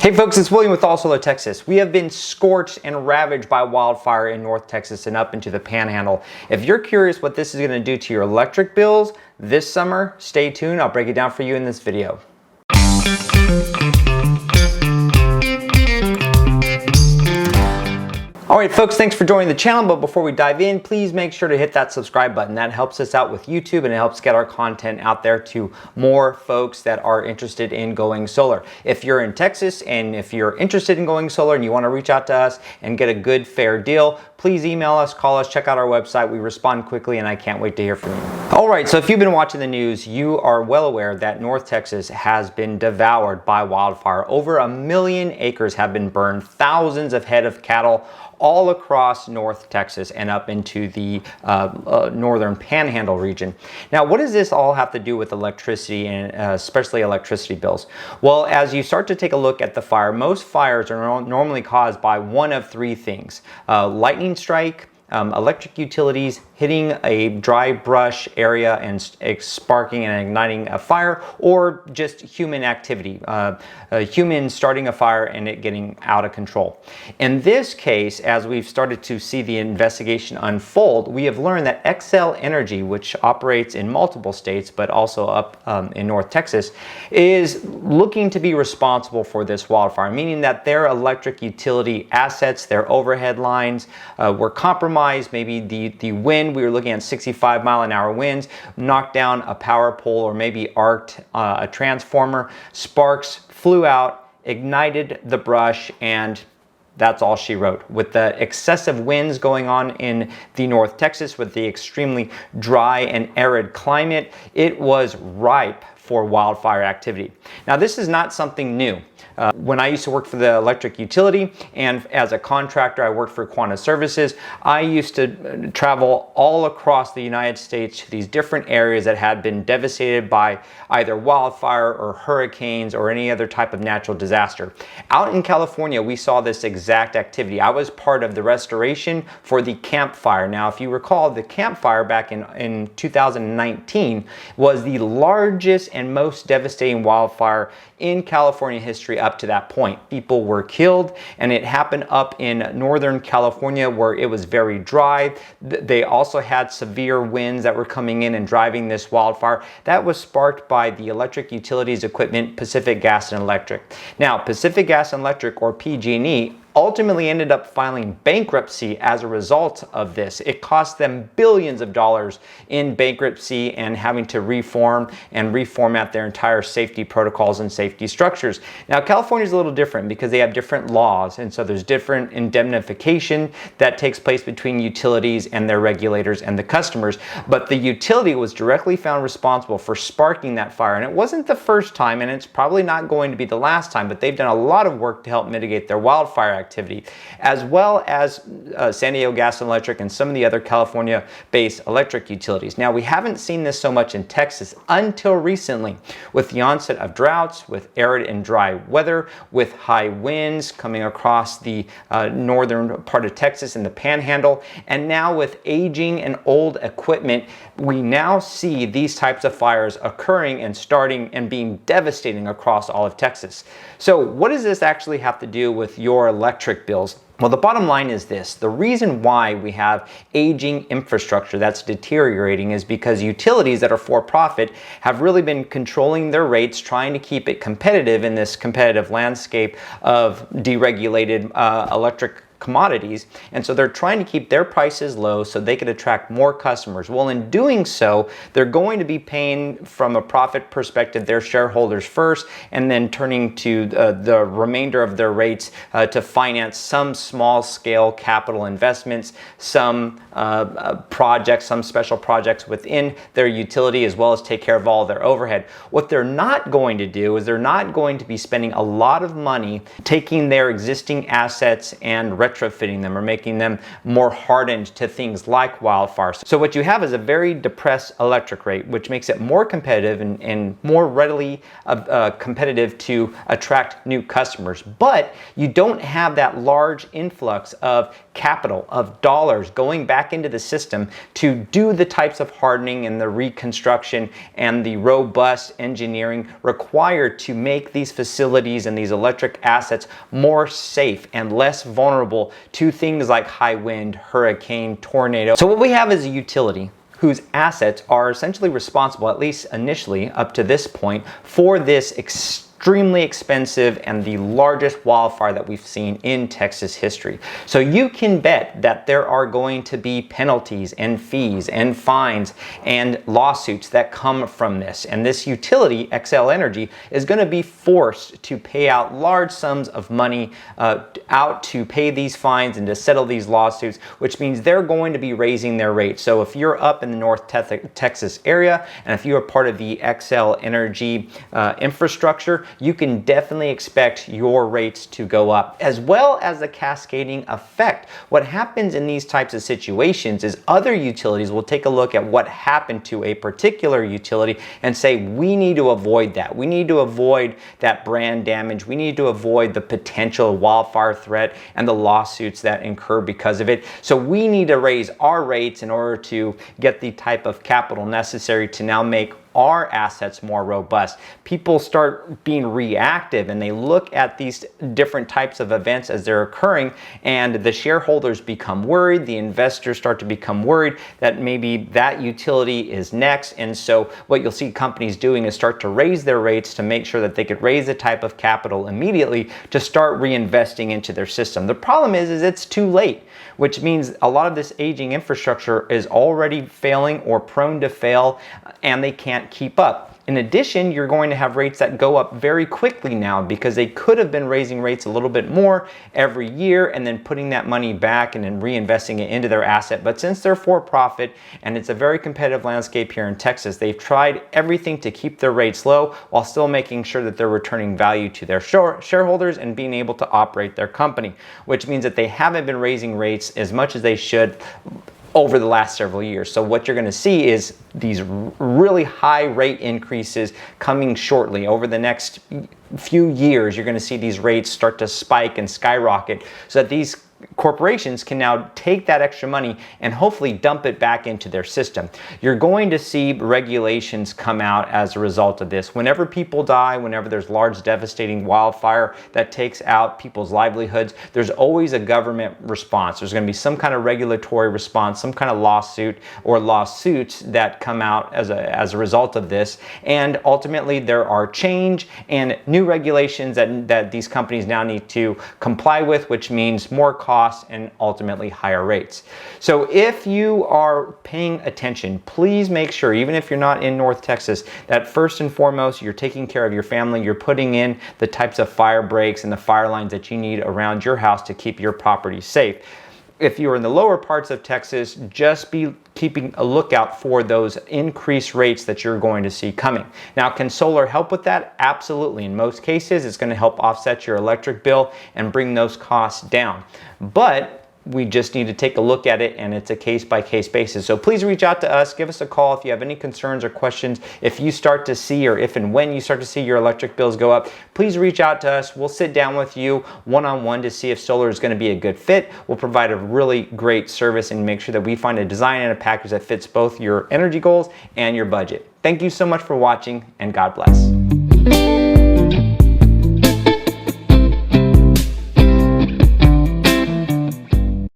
Hey folks, it's William with All Solar Texas. We have been scorched and ravaged by wildfire in North Texas and up into the Panhandle. If you're curious what this is going to do to your electric bills this summer, stay tuned. I'll break it down for you in this video. Alright folks, thanks for joining the channel, but before we dive in, please make sure to hit that subscribe button. That helps us out with YouTube and it helps get our content out there to more folks that are interested in going solar. If you're in Texas and if you're interested in going solar and you want to reach out to us and get a good, fair deal, please email us, call us, check out our website. We respond quickly and I can't wait to hear from you. Alright, so if you've been watching the news, you are well aware that North Texas has been devoured by wildfire. Over 1 million acres have been burned, thousands of head of cattle all across North Texas and up into the northern Panhandle region. Now, what does this all have to do with electricity and especially electricity bills? Well, as you start to take a look at the fire, most fires are normally caused by one of three things: lightning strike, electric utilities hitting a dry brush area and sparking and igniting a fire, or just human activity, humans starting a fire and it getting out of control. In this case, as we've started to see the investigation unfold, we have learned that Xcel Energy, which operates in multiple states but also up in North Texas, is looking to be responsible for this wildfire, meaning that their electric utility assets, their overhead lines were compromised. Maybe the wind, we were looking at 65-mile-an-hour winds, knocked down a power pole or maybe arced a transformer. Sparks flew out, ignited the brush, and that's all she wrote. With the excessive winds going on in the North Texas, with the extremely dry and arid climate, it was ripe for wildfire activity. Now, this is not something new. When I used to work for the electric utility and as a contractor, I worked for Quanta Services, I used to travel all across the United States to these different areas that had been devastated by either wildfire or hurricanes or any other type of natural disaster. Out in California, we saw this exact activity. I was part of the restoration for the Camp Fire. Now, if you recall, the Camp Fire back in 2019 was the largest and most devastating wildfire in California history up to that point. People were killed, and it happened up in Northern California where it was very dry. They also had severe winds that were coming in and driving this wildfire. That was sparked by the electric utilities equipment, Pacific Gas and Electric. Now, Pacific Gas and Electric, or PG&E, ultimately ended up filing bankruptcy as a result of this. It cost them billions of dollars in bankruptcy and having to reform and reformat their entire safety protocols and safety structures. Now, California is a little different because they have different laws, and so there's different indemnification that takes place between utilities and their regulators and the customers. But the utility was directly found responsible for sparking that fire, and it wasn't the first time, and it's probably not going to be the last time, but they've done a lot of work to help mitigate their wildfire activity, as well as San Diego Gas and Electric and some of the other California-based electric utilities. Now, we haven't seen this so much in Texas until recently, with the onset of droughts, with arid and dry weather, with high winds coming across the northern part of Texas and the Panhandle, and now with aging and old equipment, we now see these types of fires occurring and starting and being devastating across all of Texas. So what does this actually have to do with your electric bills? Well, the bottom line is this: the reason why we have aging infrastructure that's deteriorating is because utilities that are for profit have really been controlling their rates, trying to keep it competitive in this competitive landscape of deregulated electric commodities, and so they're trying to keep their prices low so they could attract more customers. Well, in doing so, they're going to be paying, from a profit perspective, their shareholders first, and then turning to the remainder of their rates to finance some small-scale capital investments, some projects, some special projects within their utility, as well as take care of all their overhead. What they're not going to do is they're not going to be spending a lot of money taking their existing assets and retrofitting them or making them more hardened to things like wildfires. So what you have is a very depressed electric rate, which makes it more competitive and more readily competitive to attract new customers. But you don't have that large influx of capital, of dollars going back into the system to do the types of hardening and the reconstruction and the robust engineering required to make these facilities and these electric assets more safe and less vulnerable to things like high wind, hurricane, tornado. So what we have is a utility whose assets are essentially responsible, at least initially up to this point, for this extremely expensive and the largest wildfire that we've seen in Texas history. So you can bet that there are going to be penalties and fees and fines and lawsuits that come from this. And this utility, Xcel Energy, is going to be forced to pay out large sums of money out to pay these fines and to settle these lawsuits, which means they're going to be raising their rates. So if you're up in the North Texas area, and if you are part of the Xcel Energy infrastructure, you can definitely expect your rates to go up, as well as the cascading effect. What happens in these types of situations is other utilities will take a look at what happened to a particular utility and say, we need to avoid that. We need to avoid that brand damage. We need to avoid the potential wildfire threat and the lawsuits that incur because of it. So we need to raise our rates in order to get the type of capital necessary to now make our assets more robust. People start being reactive and they look at these different types of events as they're occurring, and the shareholders become worried, the investors start to become worried that maybe that utility is next. And so what you'll see companies doing is start to raise their rates to make sure that they could raise the type of capital immediately to start reinvesting into their system. The problem is it's too late, which means a lot of this aging infrastructure is already failing or prone to fail, and they can't keep up. In addition, you're going to have rates that go up very quickly now because they could have been raising rates a little bit more every year and then putting that money back and then reinvesting it into their asset. But since they're for profit and it's a very competitive landscape here in Texas, they've tried everything to keep their rates low while still making sure that they're returning value to their shareholders and being able to operate their company, which means that they haven't been raising rates as much as they should over the last several years. So what you're going to see is these really high rate increases coming shortly. Over the next few years, you're going to see these rates start to spike and skyrocket so that these corporations can now take that extra money and hopefully dump it back into their system. You're going to see regulations come out as a result of this. Whenever people die, whenever there's large devastating wildfire that takes out people's livelihoods, there's always a government response. There's going to be some kind of regulatory response, some kind of lawsuit or lawsuits that come out as a result of this. And ultimately there are change and new regulations that these companies now need to comply with, which means more costs and ultimately higher rates. So if you are paying attention, please make sure, even if you're not in North Texas, that first and foremost, you're taking care of your family, you're putting in the types of fire breaks and the fire lines that you need around your house to keep your property safe. If you're in the lower parts of Texas, just be keeping a lookout for those increased rates that you're going to see coming. Now, can solar help with that? Absolutely. In most cases, it's going to help offset your electric bill and bring those costs down. But we just need to take a look at it, and it's a case-by-case basis. So please reach out to us. Give us a call if you have any concerns or questions. If you start to see, or if and when you start to see your electric bills go up, please reach out to us. We'll sit down with you one-on-one to see if solar is going to be a good fit. We'll provide a really great service and make sure that we find a design and a package that fits both your energy goals and your budget. Thank you so much for watching, and God bless.